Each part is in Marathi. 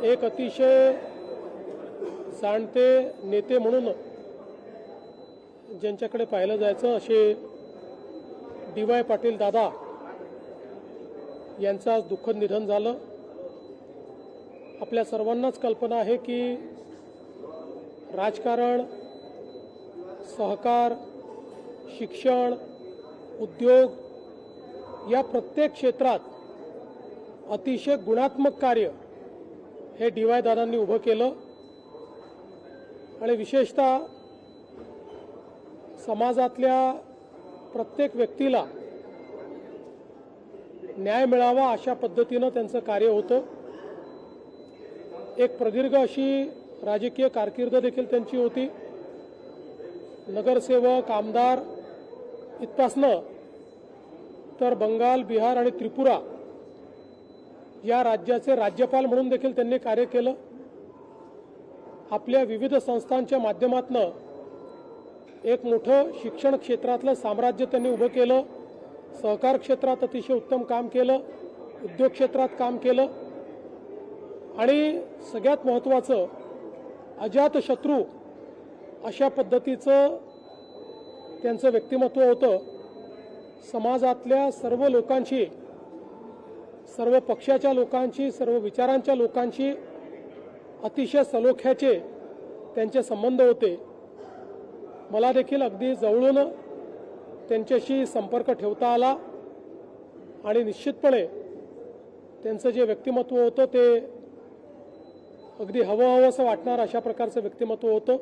एक अतिशय जाणते नेते म्हणून ज्यांच्याकडे पाहिलं जायचं असे डी.वाय. पाटील दादा यांचं आज दुःखद निधन झालं। आपल्या सर्वांनाच कल्पना आहे की राजकारण, सहकार, शिक्षण, उद्योग या प्रत्येक क्षेत्रात अतिशय गुणात्मक कार्य हे डी.वाय. दादांनी उभं केलं आणि विशेषतः समाजातल्या प्रत्येक व्यक्तीला न्याय मिळावा अशा पद्धतीनं त्यांचं कार्य होतं। एक प्रदीर्घ अशी राजकीय कारकीर्द देखील त्यांची होती। नगरसेवक, आमदार इथपासनं तर बंगाल, बिहार आणि त्रिपुरा या राज्याचे राज्यपाल म्हणून देखील त्यांनी कार्य केलं। आपल्या विविध संस्थांच्या माध्यमातून एक मोठं शिक्षण क्षेत्रातलं साम्राज्य त्यांनी उभं केलं। सहकार क्षेत्रात अतिशय उत्तम काम केलं, उद्योग क्षेत्रात काम केलं आणि सगळ्यात महत्त्वाचं अजातशत्रू अशा पद्धतीचं त्यांचं व्यक्तिमत्व होतं। समाजातल्या सर्व लोकांशी, सर्व पक्षाच्या लोकांशी, सर्व विचारांच्या लोकांशी अतिशय सलोख्याचे त्यांचे संबंध होते। मला देखील अगदी जवळून त्यांच्याशी संपर्क ठेवता आला आणि निश्चितपणे त्यांचं जे व्यक्तिमत्व होतं ते अगदी हवंहवंसं वाटणार अशा प्रकारचं व्यक्तिमत्व होतं।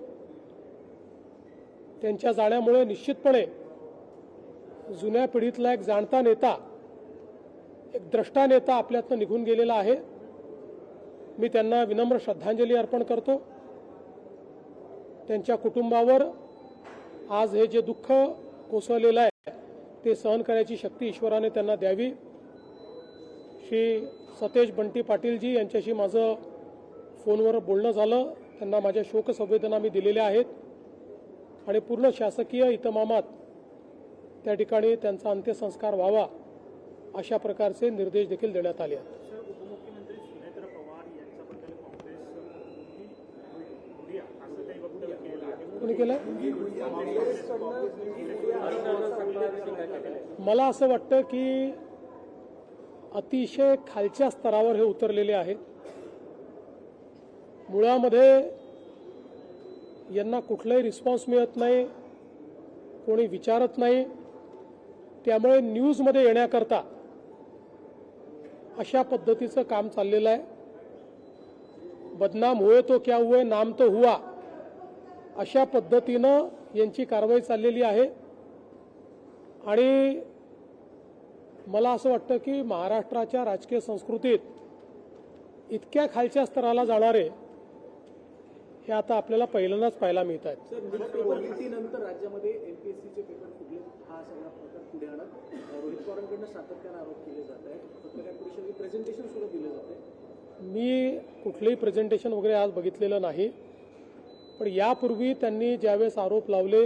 त्यांच्या जाण्यामुळे निश्चितपणे जुन्या पिढीतला एक जाणता नेता, एक द्रष्टा नेता आपल्यातनं निघून गेलेला आहे। मी त्यांना विनम्र श्रद्धांजली अर्पण करतो। त्यांच्या कुटुंबावर आज हे जे दुःख कोसळलेलं आहे ते सहन करण्याची शक्ती ईश्वराने त्यांना द्यावी। श्री सतेज बंटी पाटीलजी यांच्याशी माझं फोनवर बोलणं झालं। त्यांना माझ्या शोकसंवेदना मी दिलेल्या आहेत आणि पूर्ण शासकीय इतमामात त्या ठिकाणी त्यांचा अंत्यसंस्कार व्हावा अशा प्रकारचे निर्देश देखील देण्यात आले आहेत। कोणी केलं? मला असं वाटतं की अतिशय खालच्या स्तरावर हे उतरलेले आहेत। मुळामध्ये यांना कुठलाही रिस्पॉन्स मिळत नाही, कोणी विचारत नाही, त्यामुळे न्यूजमध्ये येण्याकरता अशा पद्धतीचं काम चाललेलं आहे। बदनाम हुए तो क्या हुए, नाम तो हुआ अशा पद्धतीनं यांची कारवाई चाललेली आहे आणि मला असं वाटतं की महाराष्ट्राच्या राजकीय संस्कृतीत इतक्या खालच्या स्तराला जाणारे हे आता आपल्याला पहिल्यांदाच पाहायला मिळत आहेत। नंतर राज्यामध्ये एमपीएससीचे पेपर फुटले, हा सगळा प्रकार पुढे आणत रोहित पवारांकडून सातत्याने आरोप केले जात आहेत। पत्रकार परिषदेत प्रेझेंटेशन सुद्धा दिलं जात आहे। मी कुठलंही प्रेझेंटेशन वगैरे आज बघितलेलं नाही, पण यापूर्वी त्यांनी ज्यावेळेस आरोप लावले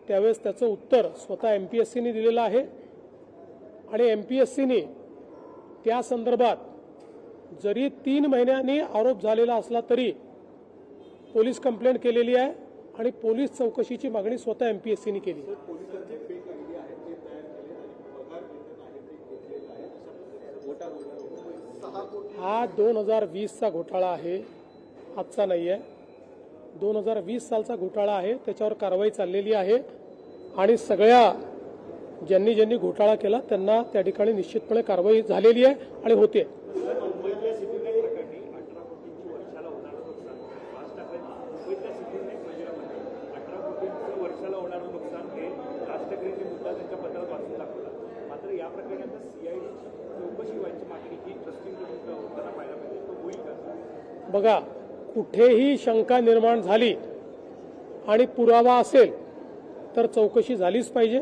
त्यावेळेस त्याचं उत्तर स्वतः एमपीएससीने दिलेलं आहे आणि एमपीएससीने त्या संदर्भात जरी 3 महिन्यांनी आरोप झालेला असला तरी पोलीस कंप्लेंट केलेली आहे आणि पोलीस चौकशीची मागणी स्वतः एमपीएससीने केली। हा 2020चा घोटाळा आहे, आजचा नाही आहे। 2020 सालचा घोटाळा आहे, त्याच्यावर कारवाई चाललेली आहे आणि सगळ्या ज्यांनी घोटाळा केला त्यांना त्या ठिकाणी निश्चितपणे कारवाई झालेली आहे आणि होते। बघा, कुठेही शंका निर्माण झाली आणि पुरावा असेल तर चौकशी झालीच पाहिजे।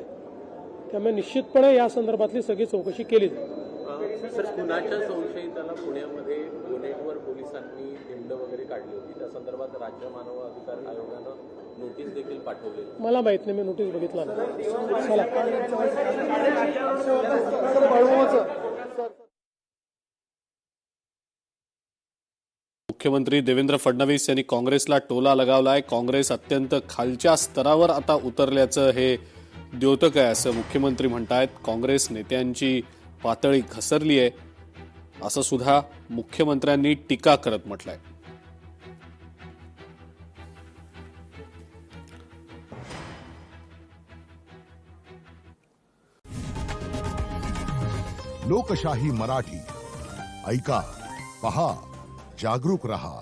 त्यामुळे निश्चितपणे या संदर्भातली सगळी चौकशी केली जाईल। सर, खुनाच्या संशयिताला पुण्यामध्ये पुणेवर पोलिसांनी हिंड वगैरे काढली होती, त्या संदर्भात राज्य मानव अधिकार आयोगानं नोटीस देखील पाठवली। मला माहित नाही, मी नोटीस बघितला नाही। मुख्यमंत्री देवेंद्र फडणवीस यांनी काँग्रेसला टोला लगावलाय. काँग्रेस अत्यंत खालच्या स्तरावर आता उतरल्याचं हे द्योतक आहे असं मुख्यमंत्री म्हणतायत. काँग्रेस नेत्यांची पातळी घसरली आहे असं सुद्धा मुख्यमंत्र्यांनी टीका करत म्हटलंय. लोकशाही मराठी ऐका, पहा, जागरूक रहा.